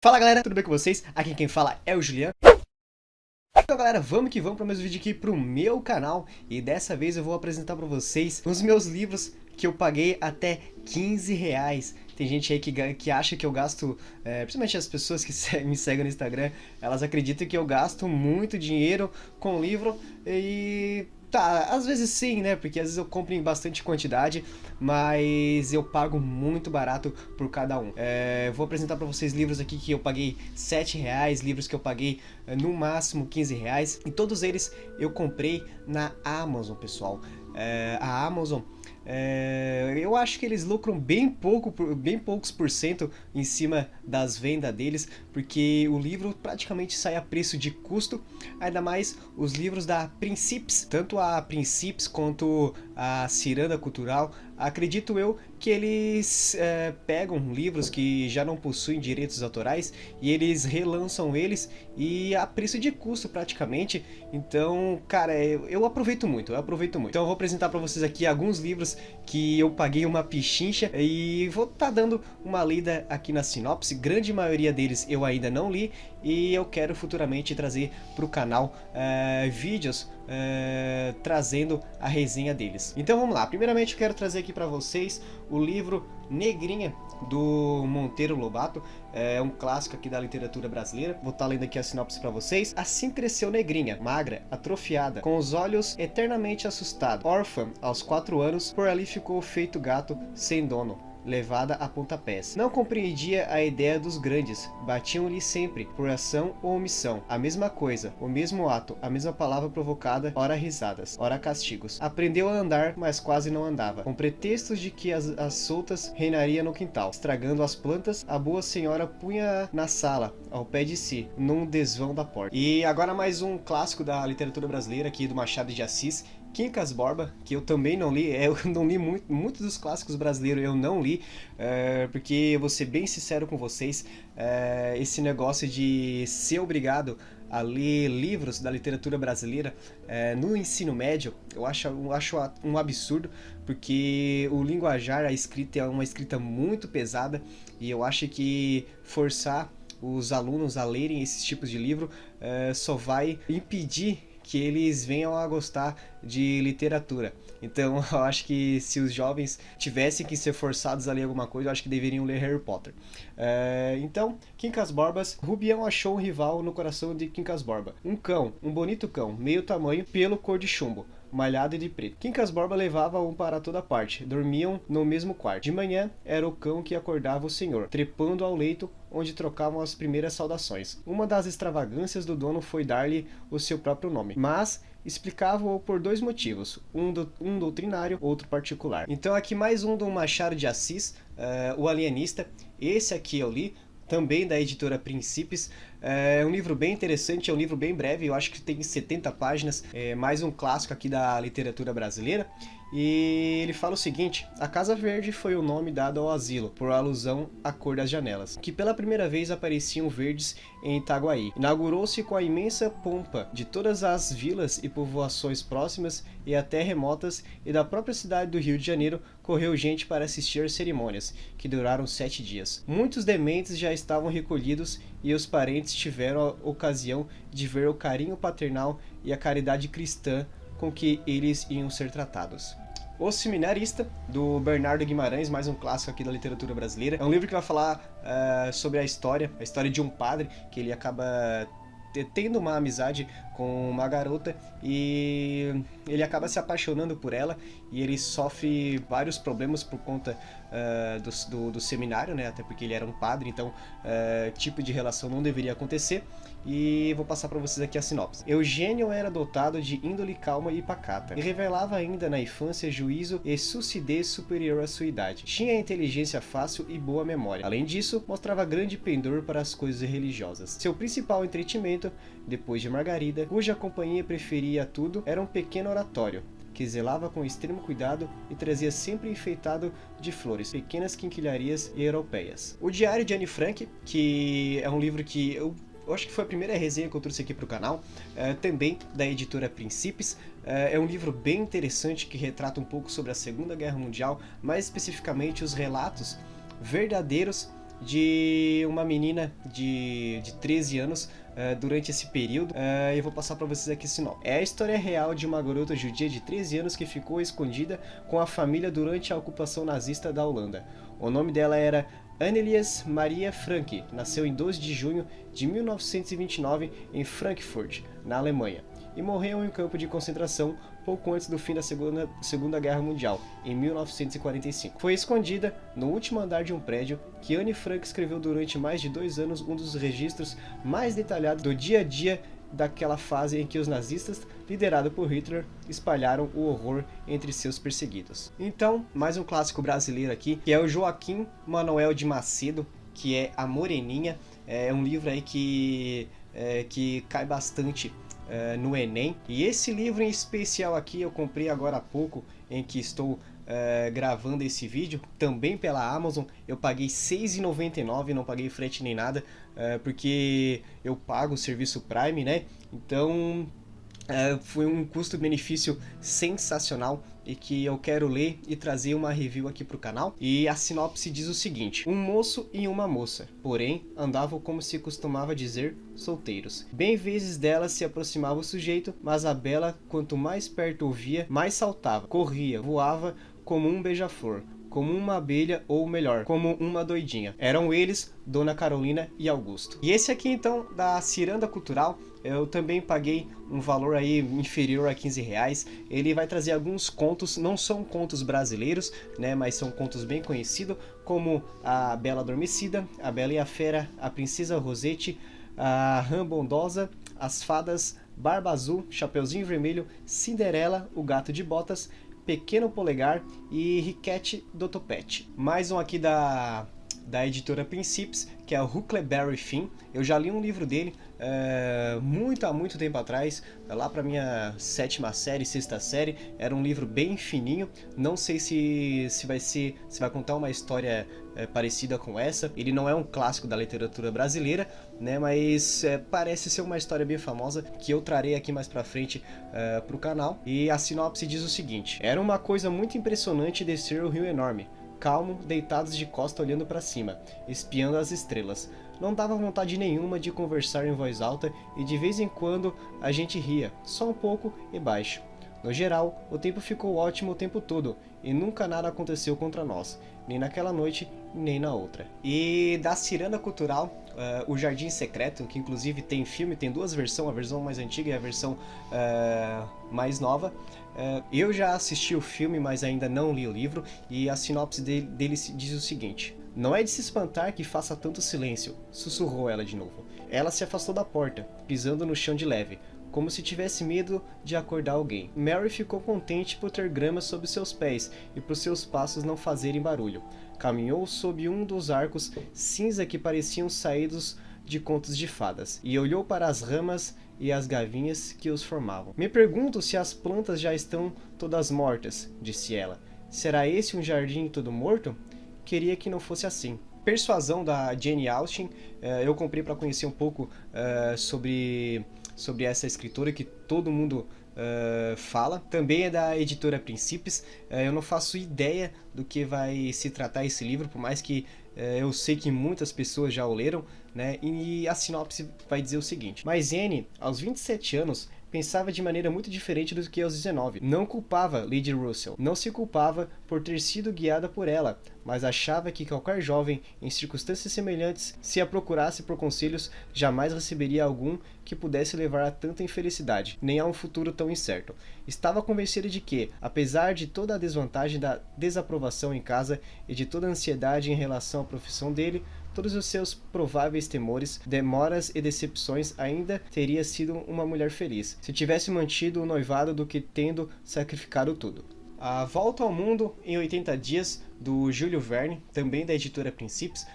Fala galera, tudo bem com vocês? Aqui quem fala é o Julian. Então galera, vamos que vamos para mais um vídeo aqui pro meu canal. E dessa vez eu vou apresentar para vocês os meus livros que eu paguei até 15 reais. Tem gente aí que acha que eu gasto, principalmente as pessoas que me seguem no Instagram, elas acreditam que eu gasto muito dinheiro com livro e... Tá, às vezes sim, né? Porque às vezes eu compro em bastante quantidade, mas eu pago muito barato por cada um. Vou apresentar para vocês livros aqui que eu paguei 7 reais, livros que eu paguei no máximo 15 reais. E todos eles eu comprei na Amazon, pessoal. A Amazon... eu acho que eles lucram bem poucos por cento em cima das vendas deles, porque o livro praticamente sai a preço de custo, ainda mais os livros da Principes, tanto a Principes quanto a Ciranda Cultural. Acredito eu que eles pegam livros que já não possuem direitos autorais e eles relançam eles e a preço de custo praticamente. Então, cara, eu aproveito muito, Então eu vou apresentar para vocês aqui alguns livros que eu paguei uma pichincha e vou estar dando uma lida aqui na sinopse. Grande maioria deles eu ainda não li e eu quero futuramente trazer para o canal vídeos trazendo a resenha deles. Então vamos lá, primeiramente eu quero trazer aqui para vocês o livro Negrinha, do Monteiro Lobato. É um clássico aqui da literatura brasileira. Vou estar lendo aqui a sinopse para vocês. Assim cresceu Negrinha, magra, atrofiada, com os olhos eternamente assustada. Órfã aos 4 anos, por ali ficou feito gato sem dono, levada a pontapés. Não compreendia a ideia dos grandes, batiam-lhe sempre, por ação ou omissão, a mesma coisa, o mesmo ato, a mesma palavra provocada, ora risadas, ora castigos. Aprendeu a andar, mas quase não andava, com pretextos de que as soltas reinaria no quintal. Estragando as plantas, a boa senhora punha na sala, ao pé de si, num desvão da porta. E agora mais um clássico da literatura brasileira aqui do Machado de Assis, Quincas Borba, que eu também não li. Eu não li muitos dos clássicos brasileiros, eu não li, porque eu vou ser bem sincero com vocês, esse negócio de ser obrigado a ler livros da literatura brasileira no ensino médio, eu acho um absurdo, porque o linguajar, a escrita é uma escrita muito pesada, e eu acho que forçar os alunos a lerem esses tipos de livro só vai impedir que eles venham a gostar de literatura. Então eu acho que se os jovens tivessem que ser forçados a ler alguma coisa, eu acho que deveriam ler Harry Potter. Então, Quincas Borbas, Rubião achou um rival no coração de Quincas Borba. Um cão, um bonito cão, meio tamanho, pelo cor de chumbo, malhado de preto. Quincas Borba levava um para toda parte, dormiam no mesmo quarto. De manhã, era o cão que acordava o senhor, trepando ao leito onde trocavam as primeiras saudações. Uma das extravagâncias do dono foi dar-lhe o seu próprio nome, mas explicava-o por 2 motivos, um doutrinário, outro particular. Então aqui mais um do Machado de Assis, O Alienista. Esse aqui eu li, também da editora Principes. É um livro bem interessante, é um livro bem breve, eu acho que tem 70 páginas, mais um clássico aqui da literatura brasileira. E ele fala o seguinte: a Casa Verde foi o nome dado ao asilo, por alusão à cor das janelas, que pela primeira vez apareciam verdes em Itaguaí. Inaugurou-se com a imensa pompa de todas as vilas e povoações próximas e até remotas, e da própria cidade do Rio de Janeiro correu gente para assistir às cerimônias, que duraram 7 dias. Muitos dementes já estavam recolhidos e os parentes tiveram a ocasião de ver o carinho paternal e a caridade cristã com que eles iam ser tratados. O Seminarista, do Bernardo Guimarães, mais um clássico aqui da literatura brasileira. É um livro que vai falar sobre a história de um padre, que ele acaba tendo uma amizade com uma garota e ele acaba se apaixonando por ela, e ele sofre vários problemas por conta do seminário, né? Até porque ele era um padre, então tipo de relação não deveria acontecer. E vou passar para vocês aqui a sinopse. Eugênio era dotado de índole calma e pacata, e revelava ainda na infância juízo e lucidez superior à sua idade. Tinha inteligência fácil e boa memória. Além disso, mostrava grande pendor para as coisas religiosas. Seu principal entretenimento, depois de Margarida, cuja companhia preferia a tudo, era um pequeno oratório, que zelava com extremo cuidado e trazia sempre enfeitado de flores, pequenas quinquilharias europeias. O Diário de Anne Frank, que é um livro que eu acho que foi a primeira resenha que eu trouxe aqui para o canal, também da editora Principes. É um livro bem interessante que retrata um pouco sobre a Segunda Guerra Mundial, mais especificamente os relatos verdadeiros de uma menina de 13 anos durante esse período. Eu vou passar para vocês aqui esse nome. É a história real de uma garota judia de 13 anos que ficou escondida com a família durante a ocupação nazista da Holanda. O nome dela era Annelies Maria Frank. Nasceu em 12 de junho de 1929 em Frankfurt, na Alemanha, e morreu em um campo de concentração pouco antes do fim da Segunda Guerra Mundial, em 1945. Foi escondida no último andar de um prédio que Anne Frank escreveu durante mais de 2 anos um dos registros mais detalhados do dia a dia daquela fase em que os nazistas, liderados por Hitler, espalharam o horror entre seus perseguidos. Então, mais um clássico brasileiro aqui, que é o Joaquim Manoel de Macedo, que é A Moreninha. É um livro aí que cai bastante no Enem. E esse livro em especial aqui eu comprei agora há pouco, em que estou gravando esse vídeo, também pela Amazon. Eu paguei R$ 6,99, não paguei frete nem nada, porque eu pago o serviço Prime, né? Então foi um custo-benefício sensacional e que eu quero ler e trazer uma review aqui pro canal. E a sinopse diz o seguinte: um moço e uma moça, porém, andavam como se costumava dizer, solteiros. Bem vezes dela se aproximava o sujeito, mas a bela, quanto mais perto ouvia, mais saltava, corria, voava como um beija-flor, como uma abelha, ou melhor, como uma doidinha. Eram eles, Dona Carolina e Augusto. E esse aqui então, da Ciranda Cultural, eu também paguei um valor aí inferior a R$ 15. Ele vai trazer alguns contos, não são contos brasileiros, né, mas são contos bem conhecidos, como A Bela Adormecida, A Bela e a Fera, A Princesa Rosete, A Rã Bondosa, As Fadas, Barba Azul, Chapeuzinho Vermelho, Cinderela, O Gato de Botas, Pequeno Polegar e Riquete do Topete. Mais um aqui da editora Princípios, que é o Huckleberry Finn. Eu já li um livro dele há muito tempo atrás, lá para minha 7ª série, 6ª série. Era um livro bem fininho. Não sei se vai contar uma história parecida com essa. Ele não é um clássico da literatura brasileira, né? Mas parece ser uma história bem famosa que eu trarei aqui mais pra frente pro canal. E a sinopse diz o seguinte: era uma coisa muito impressionante descer o rio enorme, calmo, deitados de costa olhando para cima, espiando as estrelas. Não dava vontade nenhuma de conversar em voz alta e de vez em quando a gente ria, só um pouco e baixo. No geral, o tempo ficou ótimo o tempo todo e nunca nada aconteceu contra nós, nem naquela noite, nem na outra. E da Ciranda Cultural, O Jardim Secreto, que inclusive tem filme, tem 2 versões, a versão mais antiga e a versão mais nova. Eu já assisti o filme, mas ainda não li o livro, e a sinopse dele diz o seguinte: não é de se espantar que faça tanto silêncio, sussurrou ela de novo. Ela se afastou da porta, pisando no chão de leve, como se tivesse medo de acordar alguém. Mary ficou contente por ter grama sob seus pés e por seus passos não fazerem barulho. Caminhou sob um dos arcos cinza que pareciam saídos de contos de fadas, e olhou para as ramas e as gavinhas que os formavam. Me pergunto se as plantas já estão todas mortas, disse ela. Será esse um jardim todo morto? Queria que não fosse assim. Persuasão, da Jane Austen. Eu comprei para conhecer um pouco sobre essa escritora que todo mundo fala. Também é da editora Princípios. Eu não faço ideia do que vai se tratar esse livro, por mais que eu sei que muitas pessoas já o leram, né? E a sinopse vai dizer o seguinte: mas Anne, aos 27 anos, pensava de maneira muito diferente do que aos 19. Não culpava Lady Russell, não se culpava por ter sido guiada por ela, mas achava que qualquer jovem, em circunstâncias semelhantes, se a procurasse por conselhos, jamais receberia algum que pudesse levar a tanta infelicidade, nem a um futuro tão incerto. Estava convencida de que, apesar de toda a desvantagem da desaprovação em casa e de toda a ansiedade em relação à profissão dele, todos os seus prováveis temores, demoras e decepções, ainda teria sido uma mulher feliz, se tivesse mantido o noivado do que tendo sacrificado tudo. A Volta ao Mundo em 80 Dias, do Júlio Verne, também da editora Princípios.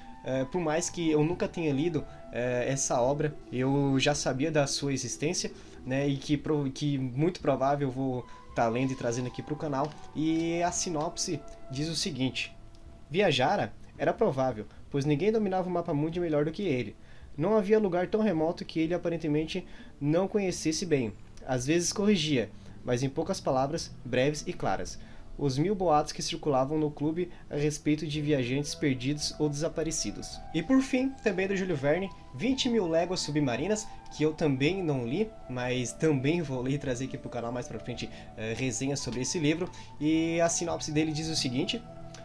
Por mais que eu nunca tenha lido essa obra, eu já sabia da sua existência, né, e que muito provável eu vou estar lendo e trazendo aqui para o canal. E a sinopse diz o seguinte: viajara? Era provável, pois ninguém dominava o mapa-mundi melhor do que ele. Não havia lugar tão remoto que ele aparentemente não conhecesse bem. Às vezes corrigia, mas em poucas palavras, breves e claras. os 1000 boatos que circulavam no clube a respeito de viajantes perdidos ou desaparecidos. E por fim, também do Júlio Verne, 20.000 léguas submarinas, que eu também não li, mas também vou ler e trazer aqui para o canal mais pra frente resenhas sobre esse livro. E a sinopse dele diz o seguinte: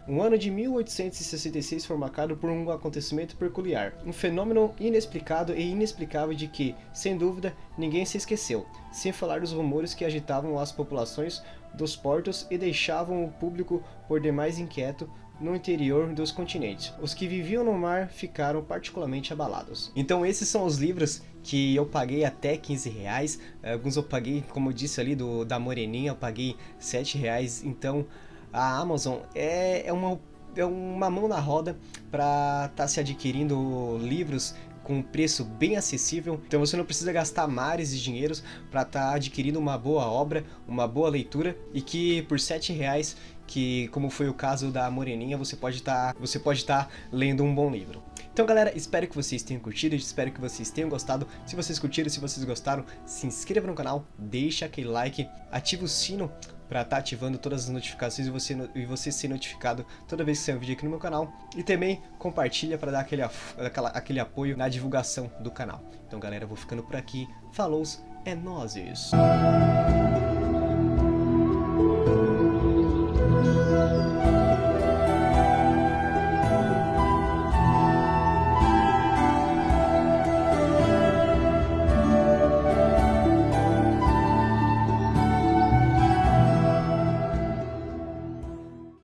um ano de 1866 foi marcado por um acontecimento peculiar, um fenômeno inexplicado e inexplicável de que, sem dúvida, ninguém se esqueceu, sem falar dos rumores que agitavam as populações dos portos e deixavam o público por demais inquieto no interior dos continentes. Os que viviam no mar ficaram particularmente abalados. Então esses são os livros que eu paguei até 15 reais, alguns eu paguei, como eu disse ali, da Moreninha, eu paguei 7 reais, então a Amazon é uma mão na roda para estar se adquirindo livros com um preço bem acessível, então você não precisa gastar mares de dinheiros para estar adquirindo uma boa obra, uma boa leitura, e que por 7 reais, que como foi o caso da Moreninha, você pode estar lendo um bom livro. Então galera, espero que vocês tenham curtido, espero que vocês tenham gostado. Se vocês curtiram, se vocês gostaram, se inscreva no canal, deixa aquele like, ativa o sino para estar ativando todas as notificações e você ser notificado toda vez que sair um vídeo aqui no meu canal. E também compartilha para dar aquele apoio na divulgação do canal. Então galera, eu vou ficando por aqui. Falou, é nóis!